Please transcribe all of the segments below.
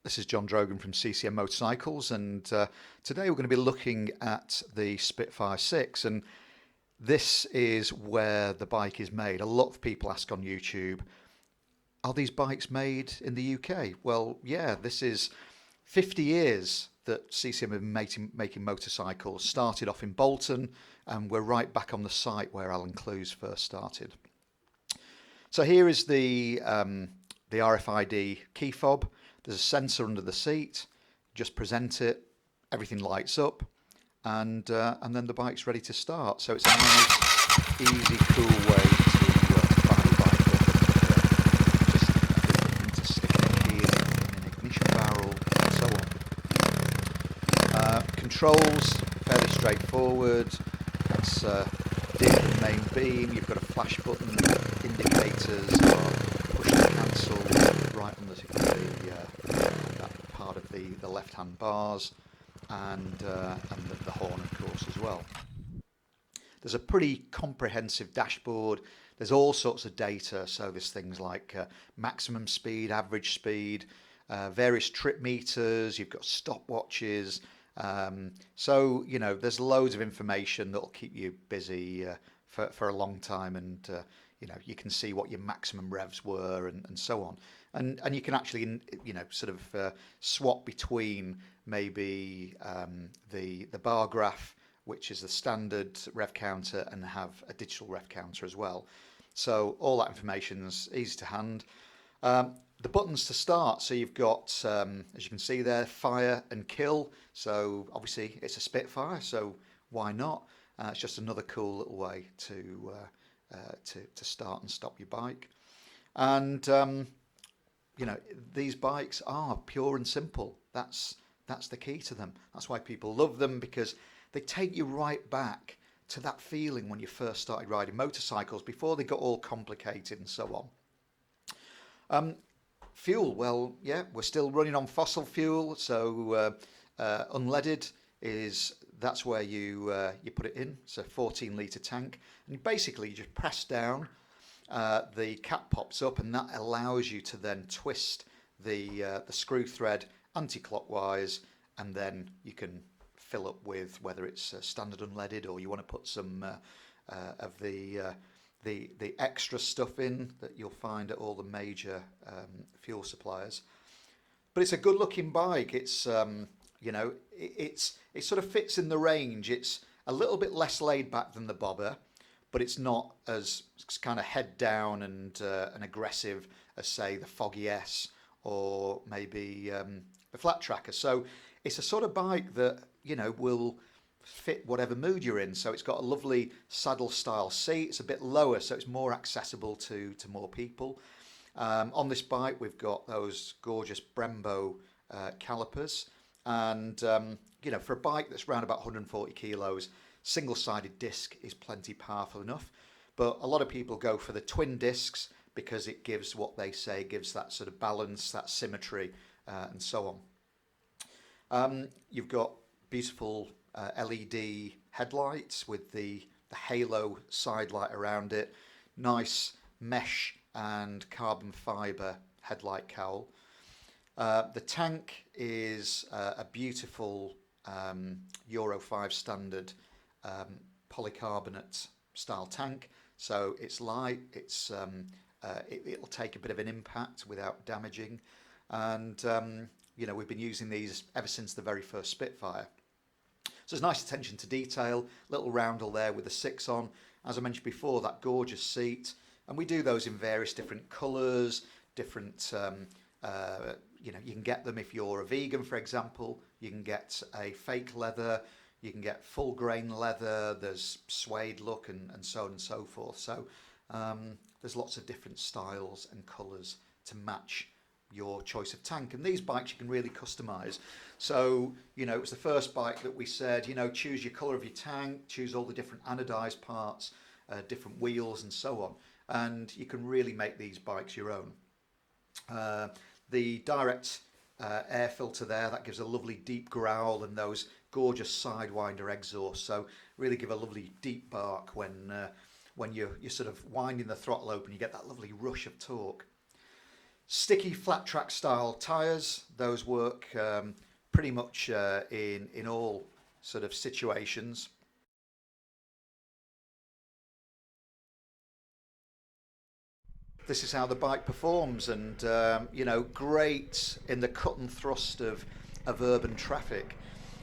This is John Drogan from CCM Motorcycles, and today we're going to be looking at the Spitfire 6, and this is where the bike is made. A lot of people ask on YouTube, are these bikes made in the UK? Well, yeah, this is 50 years that CCM have been making motorcycles. Started off in Bolton, and we're right back on the site where Alan Clues first started. So here is the RFID key fob. There's a sensor under the seat. Just present it, everything lights up, and then the bike's ready to start. So it's a nice, easy, cool way to fire the bike up, and just stick a key in an ignition barrel, and so on. Controls, fairly straightforward. That's dim main beam. You've got a flash button. Indicators are push to cancel right on that part of the left-hand bars, and the horn, of course, as well. There's a pretty comprehensive dashboard. There's all sorts of data, so there's things like maximum speed, average speed, various trip meters. You've got stopwatches. So you know, there's loads of information that'll keep you busy for a long time, and you know, you can see what your maximum revs were and so on. And you can actually, you know, sort of swap between maybe the bar graph, which is the standard rev counter, and have a digital rev counter as well. So all that information's easy to hand. The buttons to start, so you've got, as you can see there, fire and kill. So obviously it's a Spitfire, so why not? It's just another cool little way to start and stop your bike. And you know, these bikes are pure and simple. That's the key to them. That's why people love them, because they take you right back to that feeling when you first started riding motorcycles, before they got all complicated and so on. Fuel, well, yeah, we're still running on fossil fuel, so unleaded that's where you put it in. It's a 14-litre tank, and basically you just press down. The cap pops up, and that allows you to then twist the screw thread anti-clockwise, and then you can fill up with whether it's standard unleaded, or you want to put some of the extra stuff in that you'll find at all the major fuel suppliers. But it's a good-looking bike. It's you know, it sort of fits in the range. It's a little bit less laid back than the Bobber, but it's not as kind of head down and aggressive as, say, the Foggy S or maybe the Flat Tracker. So it's a sort of bike that, you know, will fit whatever mood you're in. So it's got a lovely saddle style seat. It's a bit lower, so it's more accessible to more people. On this bike, we've got those gorgeous Brembo calipers, and you know, for a bike that's around about 140 kilos, single-sided disc is plenty powerful enough. But a lot of people go for the twin discs because it gives, what they say, gives that sort of balance, that symmetry, and so on. You've got beautiful LED headlights with the halo side light around it, nice mesh and carbon fibre headlight cowl. The tank is a beautiful Euro 5 standard polycarbonate style tank, so it's light, it'll take a bit of an impact without damaging, and you know, we've been using these ever since the very first Spitfire. So there's nice attention to detail, little roundel there with the 6 on, as I mentioned before, that gorgeous seat, and we do those in various different colours, different you know, you can get them if you're a vegan, for example. You can get a fake leather, you can get full grain leather, there's suede look, and so on and so forth. So there's lots of different styles and colours to match your choice of tank, and these bikes you can really customize. So, you know, it was the first bike that we said, you know, choose your color of your tank, choose all the different anodized parts, different wheels, and so on, and you can really make these bikes your own. The direct air filter there, that gives a lovely deep growl, and those gorgeous sidewinder exhausts, so really give a lovely deep bark when you're sort of winding the throttle open. You get that lovely rush of torque. Sticky flat track style tyres, those work pretty much in all sort of situations. This is how the bike performs, and you know, great in the cut and thrust of urban traffic.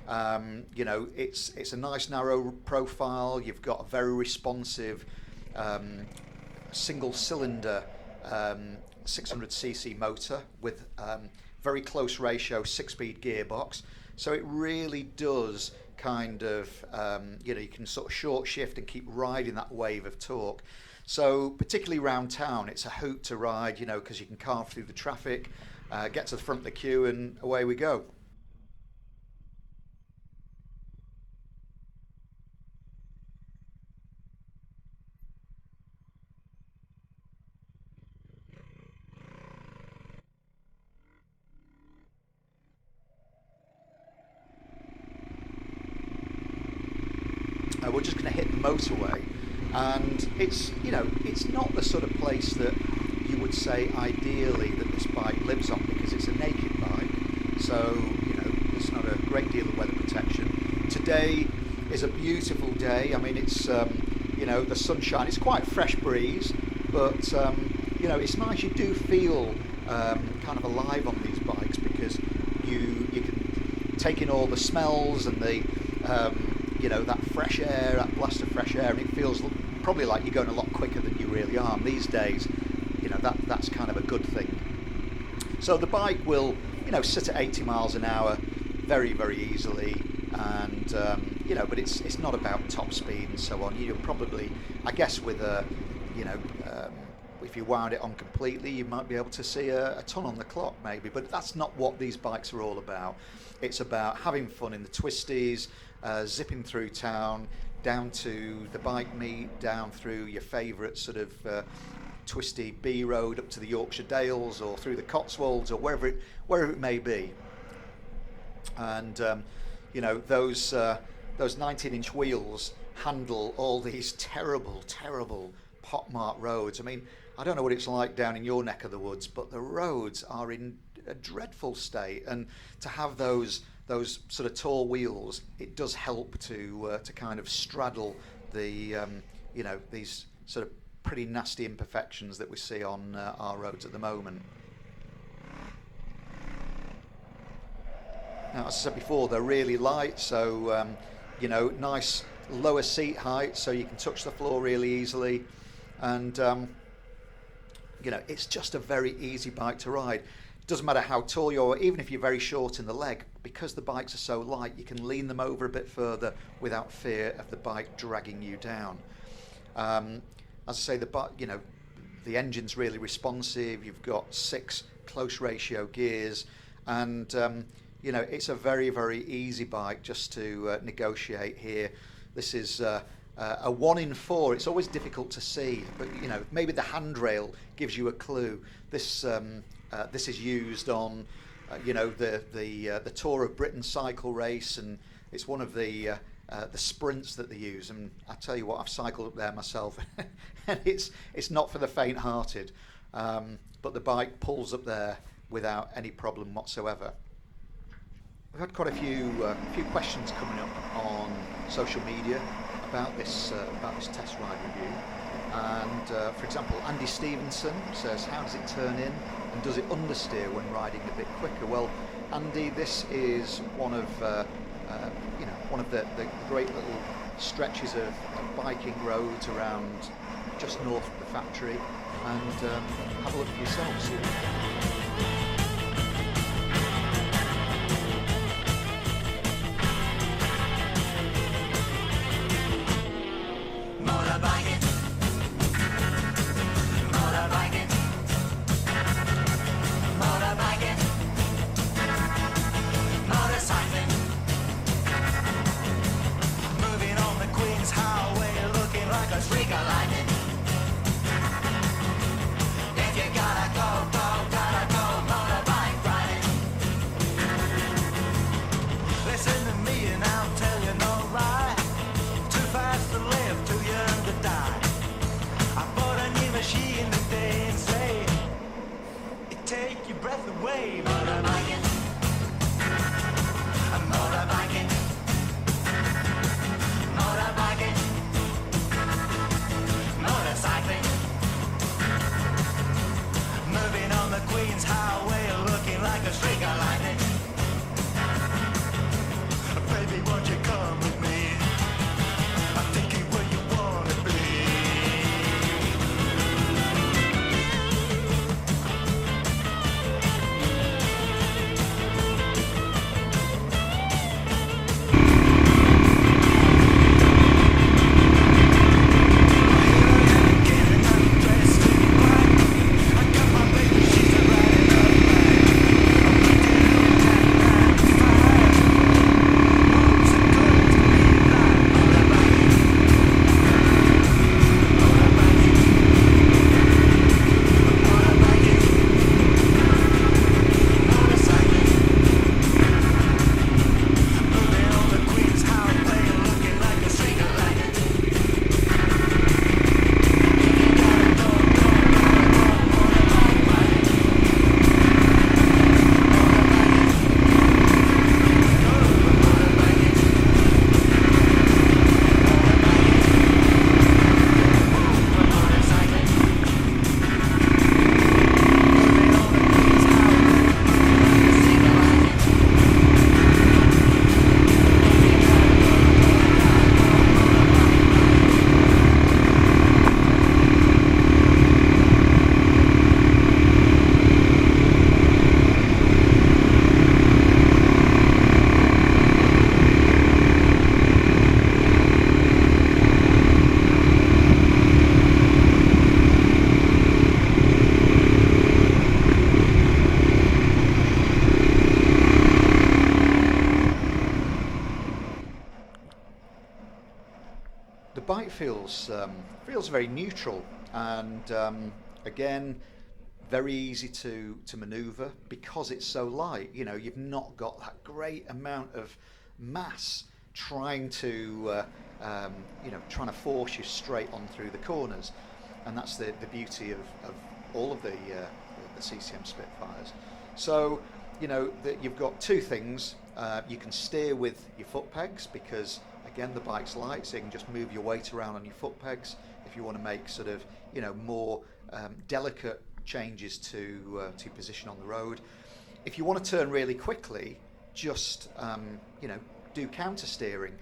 You know, it's a nice narrow profile. You've got a very responsive single cylinder 600cc motor with very close ratio 6-speed gearbox. So it really does kind of, you know, you can sort of short shift and keep riding that wave of torque. So particularly around town, it's a hoot to ride, you know, because you can carve through the traffic, get to the front of the queue, and away we go. We're just going to hit the motorway, and it's, you know, it's not the sort of place that you would say ideally that this bike lives on, because it's a naked bike, so you know there's not a great deal of weather protection. Today is a beautiful day. I mean, it's you know, the sunshine, it's quite a fresh breeze, but you know, it's nice. You do feel kind of alive on these bikes, because you can take in all the smells and the you know, that fresh air, that blast of fresh air, and it feels probably like you're going a lot quicker than you really are. And these days, you know, that's kind of a good thing. So the bike will, you know, sit at 80 miles an hour very, very easily, and you know, but it's not about top speed and so on. You'll probably, I guess, with a, you know, if you wound it on completely, you might be able to see a ton on the clock maybe, but that's not what these bikes are all about. It's about having fun in the twisties, zipping through town, down to the bike meet, down through your favourite sort of twisty B road up to the Yorkshire Dales, or through the Cotswolds, or wherever it may be. And you know, those 19-inch wheels handle all these terrible, terrible pockmarked roads. I mean, I don't know what it's like down in your neck of the woods, but the roads are in a dreadful state, and to have those sort of tall wheels, it does help to kind of straddle the you know, these sort of pretty nasty imperfections that we see on our roads at the moment. Now, as I said before, they're really light, so you know, nice lower seat height, so you can touch the floor really easily, and you know, it's just a very easy bike to ride. It doesn't matter how tall you are, even if you're very short in the leg, because the bikes are so light, you can lean them over a bit further without fear of the bike dragging you down. As I say, you know, the engine's really responsive. You've got 6 close ratio gears, and you know, it's a very, very easy bike just to negotiate here. This is a 1 in 4. It's always difficult to see, but you know, maybe the handrail gives you a clue. This is used on you know, the Tour of Britain cycle race, and it's one of the sprints that they use. And I tell you what, I've cycled up there myself, and it's not for the faint-hearted. But the bike pulls up there without any problem whatsoever. We've had quite a few questions coming up on social media about this test ride review. And for example, Andy Stevenson says, how does it turn in, and does it understeer when riding a bit quicker? Well, Andy, this is one of you know, one of the great little stretches of biking roads around just north of the factory, and have a look for yourselves. If you gotta go, go, gotta go, feels very neutral, and again, very easy to manoeuvre because it's so light. You know, you've not got that great amount of mass trying to trying to force you straight on through the corners, and that's the beauty of all of the CCM Spitfires. So you know that you've got two things. You can steer with your foot pegs because again the bike's light, so you can just move your weight around on your foot pegs if you want to make sort of more delicate changes to position on the road. If you want to turn really quickly, just do counter steering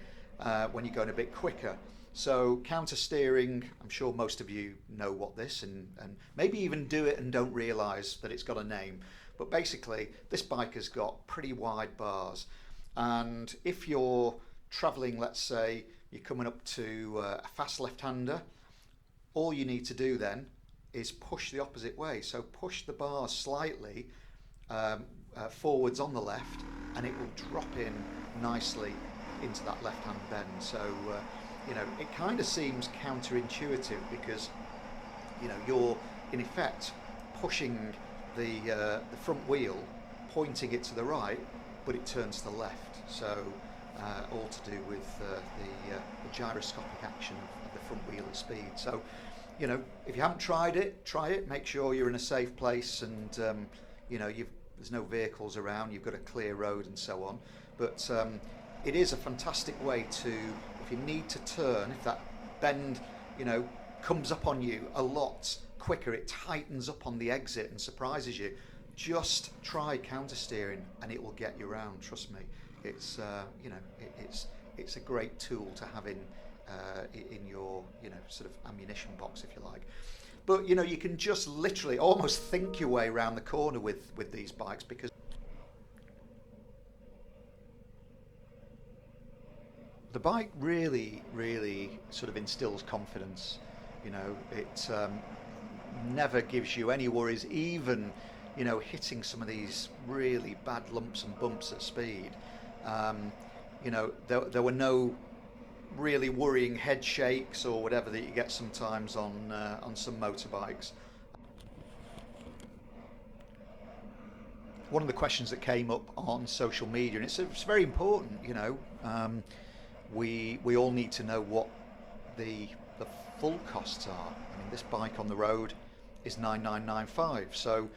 when you're going a bit quicker. So counter steering, I'm sure most of you know what this, and maybe even do it and don't realise that it's got a name. But basically, this bike has got pretty wide bars, and if you're travelling, let's say you're coming up to a fast left-hander, all you need to do then is push the opposite way. So push the bars slightly forwards on the left, and it will drop in nicely into that left-hand bend. So it kind of seems counterintuitive because you're in effect pushing the front wheel, pointing it to the right, but it turns to the left. So all to do with the gyroscopic action of the front wheel at speed. So if you haven't tried it, try it. Make sure you're in a safe place, and there's no vehicles around. You've got a clear road and so on. But it is a fantastic way to, if you need to turn, if that bend comes up on you a lot quicker, it tightens up on the exit and surprises you, just try counter steering and it will get you around. Trust me, it's it's a great tool to have in your sort of ammunition box, if you like. But you can just literally almost think your way around the corner with these bikes, because the bike really sort of instills confidence. It never gives you any worries, even hitting some of these really bad lumps and bumps at speed. There were no really worrying head shakes or whatever that you get sometimes on some motorbikes. One of the questions that came up on social media, and it's very important, we all need to know what the full costs are. I mean, this bike on the road is 9995, so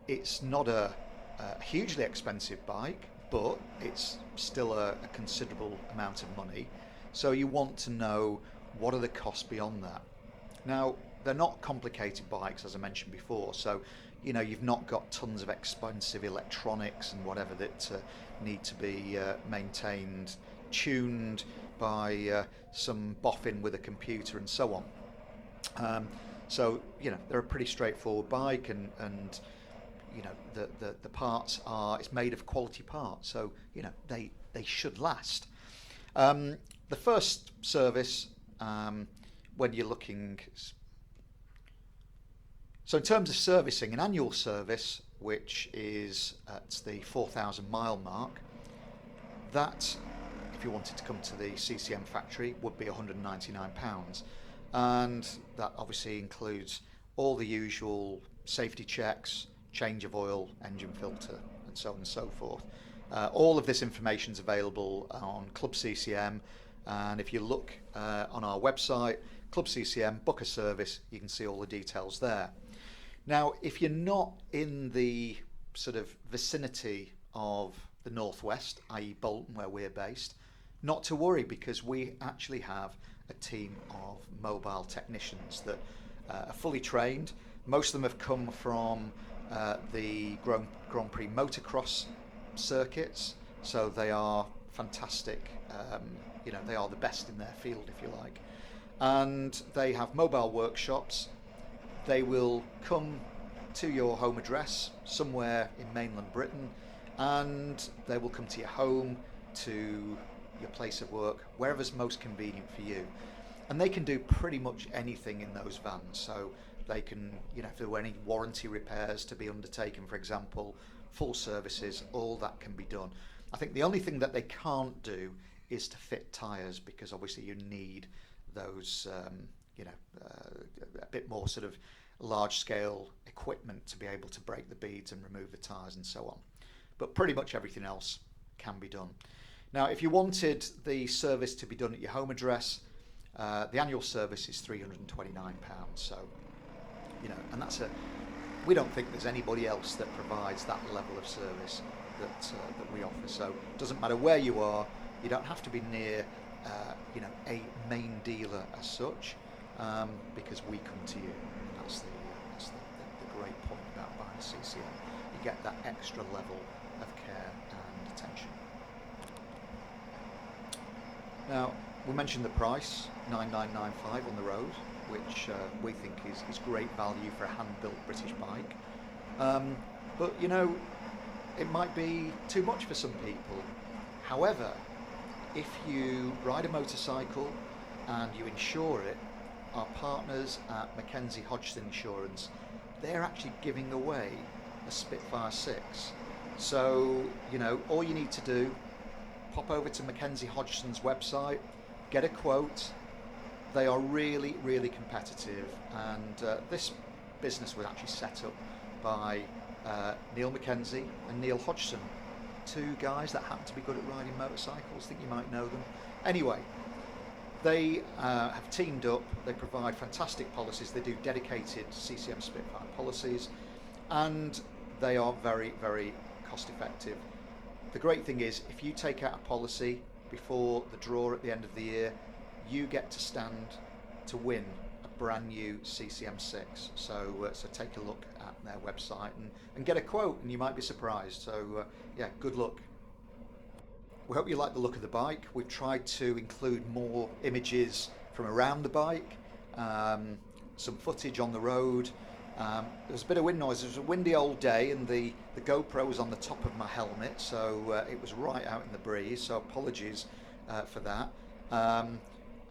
it's not a hugely expensive bike, but it's still a considerable amount of money. So you want to know what are the costs beyond that. Now, they're not complicated bikes, as I mentioned before, so you've not got tons of expensive electronics and whatever that need to be maintained, tuned by some boffin with a computer and so on. So they're a pretty straightforward bike, and the parts are, it's made of quality parts, so they should last. The first service, when you're looking, so in terms of servicing, an annual service, which is at the 4,000 mile mark, that, if you wanted to come to the CCM factory, would be £199, and that obviously includes all the usual safety checks, change of oil, engine filter, and so on and so forth. All of this information is available on Club CCM, and if you look on our website, Club CCM, book a service, you can see all the details there. Now, if you're not in the sort of vicinity of the Northwest, i.e. Bolton, where we're based, not to worry, because we actually have a team of mobile technicians that are fully trained. Most of them have come from the Grand Prix motocross circuits, so they are fantastic. They are the best in their field, if you like, and they have mobile workshops. They will come to your home address somewhere in mainland Britain, and they will come to your home, to your place of work, wherever's most convenient for you. And they can do pretty much anything in those vans. So they can, if there were any warranty repairs to be undertaken, for example, full services, all that can be done. I think the only thing that they can't do is to fit tyres, because obviously you need those a bit more sort of large scale equipment to be able to break the beads and remove the tyres and so on. But pretty much everything else can be done. Now, if you wanted the service to be done at your home address, the annual service is £329. So, and we don't think there's anybody else that provides that level of service that we offer. So it doesn't matter where you are, you don't have to be near, a main dealer as such, because we come to you. That's the great point about buying a CCM. You get that extra level of care and attention. Now, we mentioned the price, $9,995 on the road, which we think is great value for a hand-built British bike. But it might be too much for some people. However, if you ride a motorcycle and you insure it, our partners at Mackenzie Hodgson Insurance, they're actually giving away a Spitfire 6. So, all you need to do, pop over to Mackenzie Hodgson's website, get a quote. They are really, really competitive, and this business was actually set up by Neil Mackenzie and Neil Hodgson, two guys that happen to be good at riding motorcycles. I think you might know them. Anyway, they have teamed up. They provide fantastic policies. They do dedicated CCM Spitfire policies, and they are very, very cost effective. The great thing is, if you take out a policy before the draw at the end of the year, you get to stand to win a brand new CCM 6. So take a look at their website and get a quote, and you might be surprised. So good luck. We hope you like the look of the bike. We've tried to include more images from around the bike, some footage on the road. There was a bit of wind noise. It was a windy old day, and the GoPro was on the top of my helmet, so it was right out in the breeze, so apologies for that.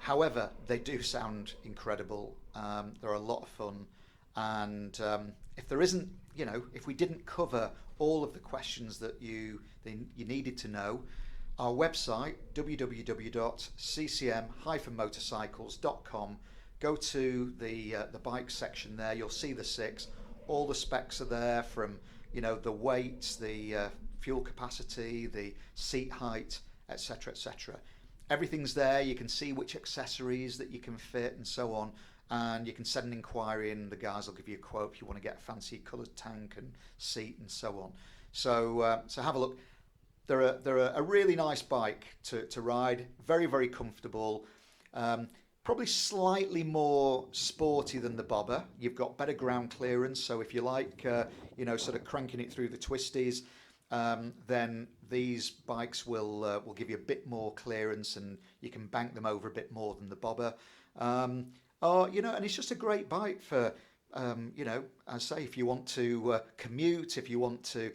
However, they do sound incredible. They're a lot of fun, and if there isn't, if we didn't cover all of the questions that you needed to know, our website, www.ccm-motorcycles.com, go to the bike section there. You'll see the 6. All the specs are there, from the weight, the fuel capacity, the seat height, etc., etc. Everything's there. You can see which accessories that you can fit and so on, and you can send an inquiry and the guys will give you a quote if you want to get a fancy coloured tank and seat and so on. So have a look. They're a really nice bike to ride. Very, very comfortable. Probably slightly more sporty than the bobber. You've got better ground clearance, so if you like, sort of cranking it through the twisties, then these bikes will give you a bit more clearance, and you can bank them over a bit more than the bobber. And it's just a great bike for, I say, if you want to commute, if you want to,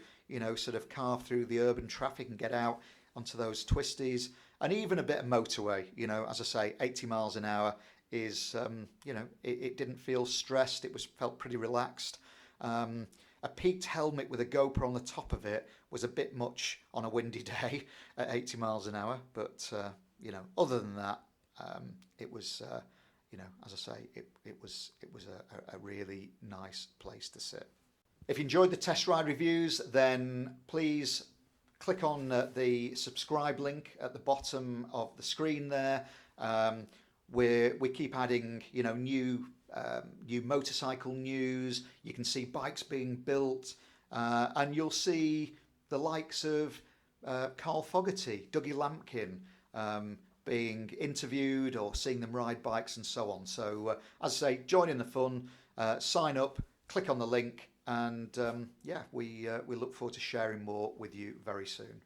sort of carve through the urban traffic and get out onto those twisties, and even a bit of motorway. As I say, 80 miles an hour is, it didn't feel stressed. It felt pretty relaxed. A peaked helmet with a GoPro on the top of it was a bit much on a windy day at 80 miles an hour. But, other than that, it was, as I say, it was a really nice place to sit. If you enjoyed the test ride reviews, then please click on the subscribe link at the bottom of the screen there. We keep adding, new motorcycle news. You can see bikes being built, and you'll see the likes of Carl Fogarty, Dougie Lampkin being interviewed, or seeing them ride bikes and so on. So as I say, join in the fun, sign up, click on the link, and we look forward to sharing more with you very soon.